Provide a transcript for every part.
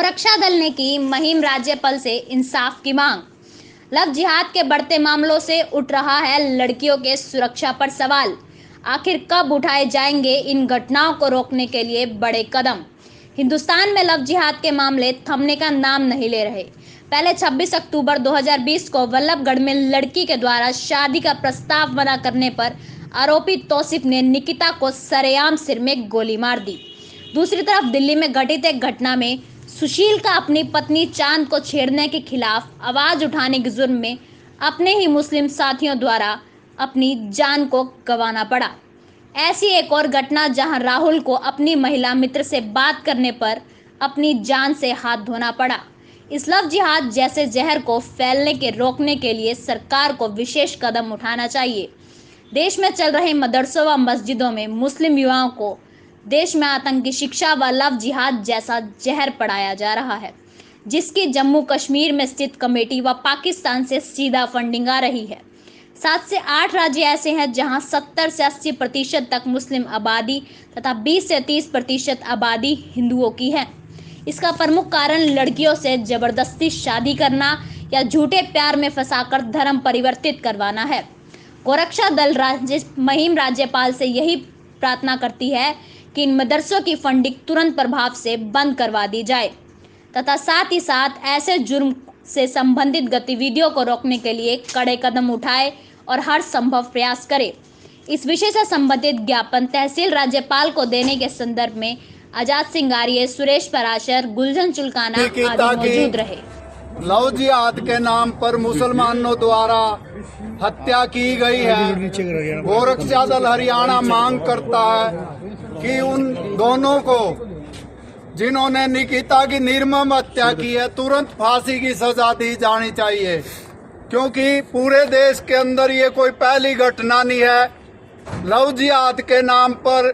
गोरक्षा दल ने की महिम राज्यपाल से इंसाफ की मांग। लव जिहाद के बढ़ते मामलों से उठ रहा है लड़कियों के सुरक्षा पर सवाल। आखिर कब उठाए जाएंगे इन घटनाओं को रोकने के लिए बड़े कदम। हिंदुस्तान में लव जिहाद के मामले थमने का नाम नहीं ले रहे। पहले 26 अक्टूबर 2020 को वल्लभगढ़ में लड़की के द्वारा शादी का प्रस्ताव मना करने पर आरोपी तौसीफ ने निकिता को सरेआम सिर में गोली मार दी। दूसरी तरफ दिल्ली में घटित एक घटना में सुशील का अपनी पत्नी चांद को छेड़ने के खिलाफ आवाज उठाने के जुर्म में अपने ही मुस्लिम साथियों द्वारा अपनी जान को गंवाना पड़ा। ऐसी एक और घटना जहां राहुल को अपनी महिला मित्र से बात करने पर अपनी जान से हाथ धोना पड़ा। इस लव जिहाद जैसे जहर को फैलने के रोकने के लिए सरकार को विशेष कदम उठाना चाहिए। देश में चल रहे मदरसों व मस्जिदों में मुस्लिम युवाओं को देश में आतंकी शिक्षा व लव जिहाद जैसा जहर पढ़ाया जा रहा है, जिसकी जम्मू कश्मीर में स्थित कमेटी व पाकिस्तान से सीधा फंडिंग आ रही है। 7 से 8 राज्य ऐसे हैं जहां 70 से 80% तक मुस्लिम आबादी तथा 20 से 30% आबादी हिंदुओं की है। इसका प्रमुख कारण लड़कियों से जबरदस्ती शादी करना या झूठे प्यार में फंसाकर धर्म परिवर्तित करवाना है। गोरक्षा दल महिम राज्यपाल से यही प्रार्थना करती है कि इन मदरसों की फंडिंग तुरंत प्रभाव से बंद करवा दी जाए तथा साथ ही साथ ऐसे जुर्म से संबंधित गतिविधियों को रोकने के लिए कड़े कदम उठाए और हर संभव प्रयास करे। इस विषय से संबंधित ज्ञापन तहसील राज्यपाल को देने के संदर्भ में आजाद सिंह आर्य, सुरेश पराशर, गुलशन चुलकाना आदि मौजूद रहे। लव जिहाद के नाम पर मुसलमानों द्वारा हत्या की गई है। गोरक्षा दल हरियाणा मांग करता है कि उन दोनों को जिन्होंने निकिता की निर्मम हत्या की है तुरंत फांसी की सजा दी जानी चाहिए, क्योंकि पूरे देश के अंदर ये कोई पहली घटना नहीं है। लव जिहाद के नाम पर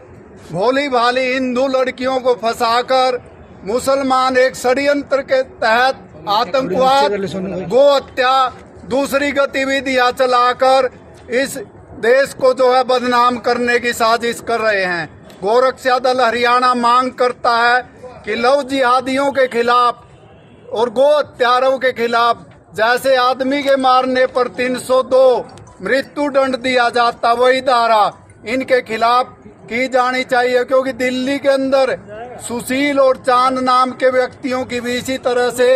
भोली भाली हिंदू लड़कियों को फंसाकर मुसलमान एक षड्यंत्र के तहत आतंकवाद, गो हत्या, दूसरी गतिविधियां चलाकर इस देश को जो है बदनाम करने की साजिश कर रहे हैं। गोरक्षा दल हरियाणा मांग करता है कि लव जिहादियों के खिलाफ और गो हत्यारों के खिलाफ जैसे आदमी के मारने पर 302 मृत्यु दंड दिया जाता, वही धारा इनके खिलाफ की जानी चाहिए, क्योंकि दिल्ली के अंदर सुशील और चांद नाम के व्यक्तियों की भी इसी तरह से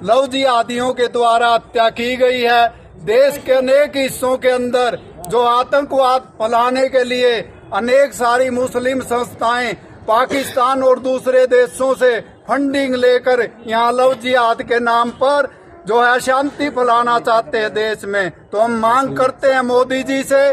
लव जिहादियों के द्वारा हत्या की गई है। देश के अनेक हिस्सों के अंदर जो आतंकवाद फैलाने के लिए अनेक सारी मुस्लिम संस्थाएं पाकिस्तान और दूसरे देशों से फंडिंग लेकर यहाँ लव जिहाद के नाम पर जो है शांति फैलाना चाहते हैं देश में। तो हम मांग करते हैं मोदी जी से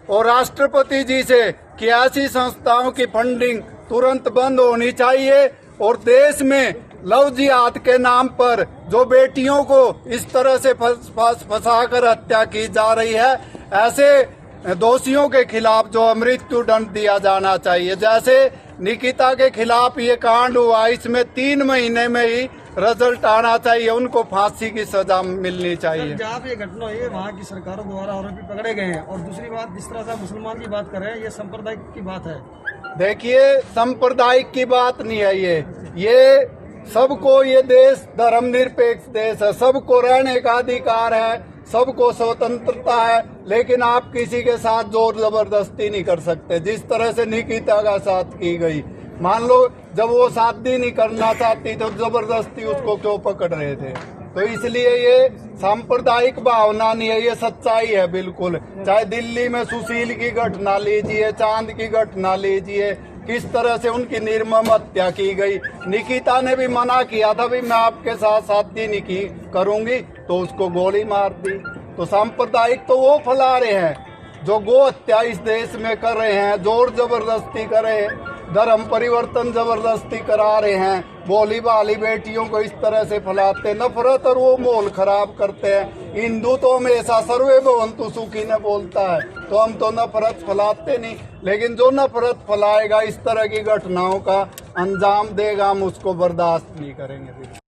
और राष्ट्रपति जी से कि ऐसी संस्थाओं की फंडिंग तुरंत बंद होनी चाहिए और देश में लव जिहाद के नाम पर जो बेटियों को इस तरह से फंसाकर हत्या की जा रही है, ऐसे दोषियों के खिलाफ जो मृत्यु दंड दिया जाना चाहिए। जैसे निकिता के खिलाफ ये कांड हुआ, इसमें 3 महीने में ही रिजल्ट आना चाहिए, उनको फांसी की सजा मिलनी चाहिए। जहाँ पे ये घटना हुई है वहाँ की सरकारों द्वारा आरोपी पकड़े गए हैं। और दूसरी बात, जिस तरह से मुसलमान की बात कर रहे हैं, ये सांप्रदायिक की बात है। देखिए, सांप्रदायिक की बात नहीं है ये सबको, ये देश धर्मनिरपेक्ष देश है, सबको रहने का अधिकार है, सबको स्वतंत्रता है, लेकिन आप किसी के साथ जोर जबरदस्ती नहीं कर सकते। जिस तरह से निकिता का साथ की गई, मान लो जब वो शादी नहीं करना चाहती तो जबरदस्ती उसको क्यों पकड़ रहे थे? तो इसलिए ये सांप्रदायिक भावना नहीं है, ये सच्चाई है बिल्कुल। चाहे दिल्ली में सुशील की घटना लीजिए, चांद की घटना लीजिए, किस तरह से उनकी निर्मम हत्या की गई। निकिता ने भी मना किया था भी मैं आपके साथ शादी नहीं करूंगी, तो उसको गोली मार दी। तो सांप्रदायिक तो वो फैला रहे हैं जो गो हत्या इस देश में कर रहे हैं, जोर जबरदस्ती कर रहे हैं, धर्म परिवर्तन जबरदस्ती करा रहे हैं, भोली भाली बेटियों को इस तरह से फैलाते, नफरत और वो माहौल खराब करते हैं। हिंदू तो हमेशा सर्वे भवन्तु सुखी न बोलता है, तो हम तो नफरत फैलाते नहीं, लेकिन जो नफरत फैलाएगा, इस तरह की घटनाओं का अंजाम देगा, हम उसको बर्दाश्त नहीं करेंगे।